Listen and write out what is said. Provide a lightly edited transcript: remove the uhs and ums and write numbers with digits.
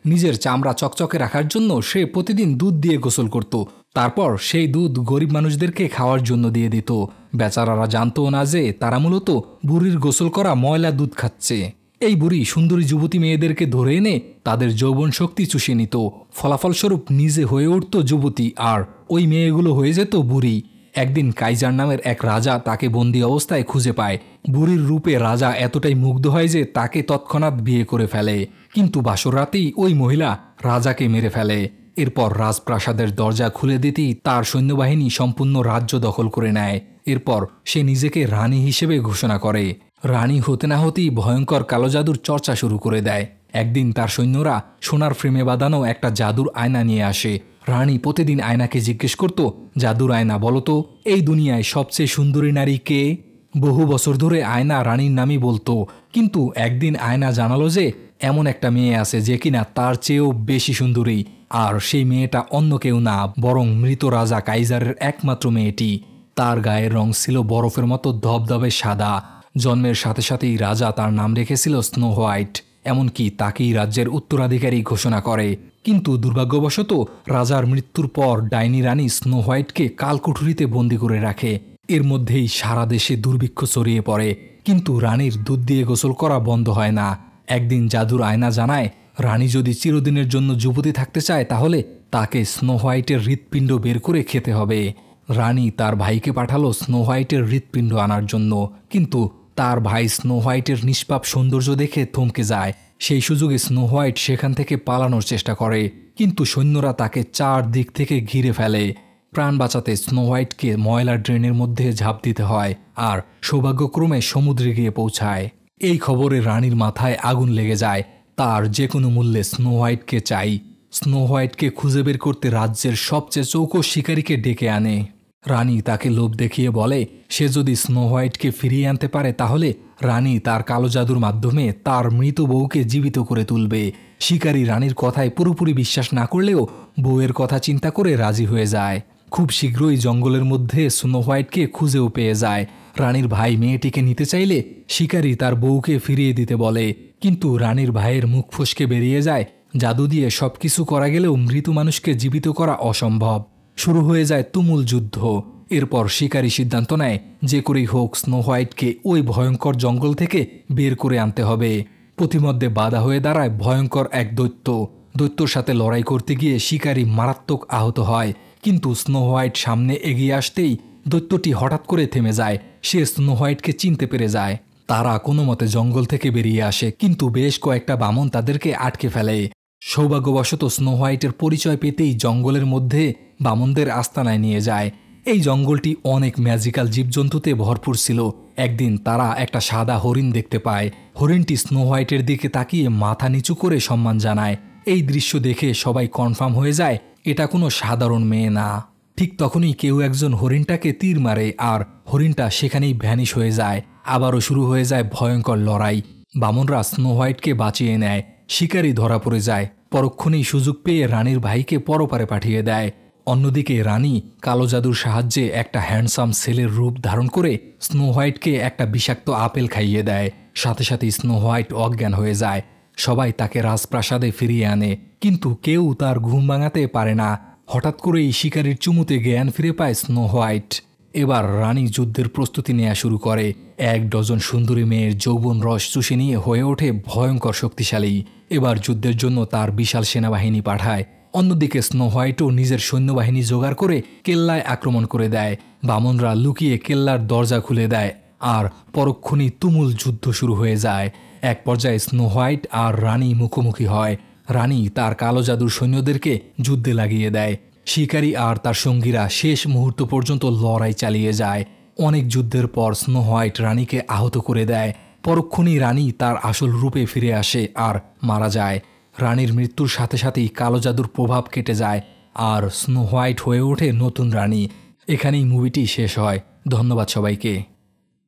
নিজের চামড়া চকচকে রাখার জন্য সে প্রতিদিন দুধ দিয়ে গোসল করত। তারপর সেই দুধ গরিব মানুষদেরকে খাওয়ার জন্য দিয়ে দিত। বেচারারা জানতো না যে তারা মূলত বুড়ির গোসল করা ময়লা দুধ খাচ্ছে। এই বুড়ি সুন্দরী যুবতী মেয়েদেরকে ধরে এনে তাদের যৌবন শক্তি চুষে নিত। ফলাফলস্বরূপ নিজে হয়ে উঠত যুবতী আর ওই মেয়েগুলো হয়ে যেত বুড়ি। একদিন কাইজার নামের এক রাজা তাকে বন্দি অবস্থায় খুঁজে পায়। বুড়ির রূপে রাজা এতটাই মুগ্ধ হয় যে তাকে তৎক্ষণাৎ বিয়ে করে ফেলে। কিন্তু বাসর রাতেই ওই মহিলা রাজাকে মেরে ফেলে। এরপর রাজপ্রাসাদের দরজা খুলে দিতেই তার সৈন্যবাহিনী সম্পূর্ণ রাজ্য দখল করে নেয়। এরপর সে নিজেকে রানী হিসেবে ঘোষণা করে। রানী হতে না হতেই ভয়ঙ্কর কালো জাদুর চর্চা শুরু করে দেয়। একদিন তার সৈন্যরা সোনার ফ্রেমে বাঁধানো একটা জাদুর আয়না নিয়ে আসে। রানী প্রতিদিন আয়নাকে জিজ্ঞেস করত, জাদুর আয়না বলতো, এই দুনিয়ায় সবচেয়ে সুন্দরী নারী কে? বহু বছর ধরে আয়না রানীর নামই বলতো। কিন্তু একদিন আয়না জানালো যে এমন একটা মেয়ে আছে যে কিনা তার চেয়েও বেশি সুন্দরী, আর সেই মেয়েটা অন্য কেউ না, বরং মৃত রাজা কাইজারের একমাত্র মেয়েটি। তার গায়ের রং ছিল বরফের মতো ধবধবে সাদা। জন্মের সাথে সাথেই রাজা তার নাম রেখেছিল স্নো হোয়াইট। এমনকি তাকেই রাজ্যের উত্তরাধিকারী ঘোষণা করে। কিন্তু দুর্ভাগ্যবশত রাজার মৃত্যুর পর ডাইনি রানী স্নো হোয়াইটকে কালকুঠুরিতে বন্দি করে রাখে। এর মধ্যেই সারা দেশে দুর্ভিক্ষ ছড়িয়ে পড়ে। কিন্তু রানীর দুধ দিয়ে গোসল করা বন্ধ হয় না। একদিন জাদুর আয়না জানায়, রানী যদি চিরদিনের জন্য যুবতী থাকতে চায় তাহলে তাকে স্নো হোয়াইটের হৃৎপিণ্ড বের করে খেতে হবে। রানী তার ভাইকে পাঠালো স্নো হোয়াইটের হৃৎপিণ্ড আনার জন্য। কিন্তু তার ভাই স্নো হোয়াইটের নিষ্পাপ সৌন্দর্য দেখে থমকে যায়। সেই সুযোগে স্নো হোয়াইট সেখান থেকে পালানোর চেষ্টা করে, কিন্তু সৈন্যরা তাকে চারদিক থেকে ঘিরে ফেলে। প্রাণ বাঁচাতে স্নো হোয়াইটকে ময়লা ড্রেনের মধ্যে ঝাঁপ দিতে হয় আর সৌভাগ্যক্রমে সমুদ্রে গিয়ে পৌঁছায়। এই খবরে রানীর মাথায় আগুন লেগে যায়। তার যে কোনো মূল্যে স্নো হোয়াইটকে চাই। স্নো হোয়াইটকে খুঁজে বের করতে রাজ্যের সবচেয়ে চৌকস শিকারীকে ডেকে আনে। রানী তাকে লোভ দেখিয়ে বলে সে যদি স্নো হোয়াইটকে ফিরিয়ে আনতে পারে তাহলে রানী তার কালো জাদুর মাধ্যমে তার মৃত বউকে জীবিত করে তুলবে। শিকারী রানীর কথায় পুরোপুরি বিশ্বাস না করলেও বউয়ের কথা চিন্তা করে রাজি হয়ে যায়। খুব শীঘ্রই জঙ্গলের মধ্যে স্নো হোয়াইটকে খুঁজেও পেয়ে যায়। রানীর ভাই মেয়েটিকে নিতে চাইলে শিকারী তার বউকে ফিরিয়ে দিতে বলে, কিন্তু রানীর ভাইয়ের মুখ ফসকে বেরিয়ে যায়, জাদু দিয়ে সবকিছু করা গেলেও মৃত মানুষকে জীবিত করা অসম্ভব। শুরু হয়ে যায় তুমুল যুদ্ধ। এরপর শিকারী সিদ্ধান্ত নেয় যে করেই হোক স্নো হোয়াইটকে ওই ভয়ঙ্কর জঙ্গল থেকে বের করে আনতে হবে। প্রতিমধ্যে বাধা হয়ে দাঁড়ায় ভয়ঙ্কর এক দৈত্য। দৈত্যর সাথে লড়াই করতে গিয়ে শিকারী মারাত্মক আহত হয়। কিন্তু স্নো হোয়াইট সামনে এগিয়ে আসতেই দৈত্যটি হঠাৎ করে থেমে যায়। সে স্নো হোয়াইটকে চিনতে পেরে যায়। তারা কোনো মতে জঙ্গল থেকে বেরিয়ে আসে, কিন্তু বেশ কয়েকটা বামন তাদেরকে আটকে ফেলে। সৌভাগ্যবশত স্নো হোয়াইটের পরিচয় পেতেই জঙ্গলের মধ্যে বামনদের আস্তানায় নিয়ে যায়। এই জঙ্গলটি অনেক ম্যাজিক্যাল জীবজন্তুতে ভরপুর ছিল। একদিন তারা একটা সাদা হরিণ দেখতে পায়। হরিণটি স্নো হোয়াইটের দিকে তাকিয়ে মাথা নিচু করে সম্মান জানায়। এই দৃশ্য দেখে সবাই কনফার্ম হয়ে যায় এটা কোনো সাধারণ মেয়ে না। ঠিক তখনই কেউ একজন হরিণটাকে তীর মারে আর হরিণটা সেখানেই ভ্যানিশ হয়ে যায়। আবারও শুরু হয়ে যায় ভয়ঙ্কর লড়াই। বামনরা স্নো হোয়াইটকে বাঁচিয়ে নেয়। শিকারী ধরা পড়ে যায়। পরক্ষণেই সুযোগ পেয়ে রানীর ভাইকে পরপারে পাঠিয়ে দেয়। অন্যদিকে রানী কালো জাদুর সাহায্যে একটা হ্যান্ডসাম ছেলের রূপ ধারণ করে স্নো হোয়াইটকে একটা বিষাক্ত আপেল খাইয়ে দেয়। সাথে সাথে স্নো হোয়াইট অজ্ঞান হয়ে যায়। সবাই তাকে রাজপ্রাসাদে ফিরিয়ে আনে, কিন্তু কেউ তার ঘুম ভাঙাতে পারে না। হঠাৎ করেই শিকারীর চুমুতে জ্ঞান ফিরে পায় স্নো হোয়াইট। এবার রানী যুদ্ধের প্রস্তুতি নেওয়া শুরু করে। 1 ডজন সুন্দরী মেয়ের যৌবন রস চুষে নিয়ে হয়ে ওঠে ভয়ঙ্কর শক্তিশালী। এবার যুদ্ধের জন্য তার বিশাল সেনাবাহিনী পাঠায়। অন্যদিকে স্নো হোয়াইটও নিজের সৈন্যবাহিনী জোগাড় করে কেল্লায় আক্রমণ করে দেয়। বামনরা লুকিয়ে কেল্লার দরজা খুলে দেয় আর পরক্ষণেই তুমুল যুদ্ধ শুরু হয়ে যায়। এক পর্যায়ে স্নো হোয়াইট আর রানী মুখোমুখি হয়। রানী তার কালো জাদুর সৈন্যদেরকে যুদ্ধে লাগিয়ে দেয়। শিকারী আর তার সঙ্গীরা শেষ মুহূর্ত পর্যন্ত লড়াই চালিয়ে যায়। অনেক যুদ্ধের পর স্নো হোয়াইট রানীকে আহত করে দেয়। পরক্ষণেই রানী তার আসল রূপে ফিরে আসে আর মারা যায়। রানীর মৃত্যুর সাথে সাথেই কালো জাদুর প্রভাব কেটে যায় আর স্নো হোয়াইট হয়ে ওঠে নতুন রানী। এখানেই মুভিটি শেষ হয়। ধন্যবাদ সবাইকে।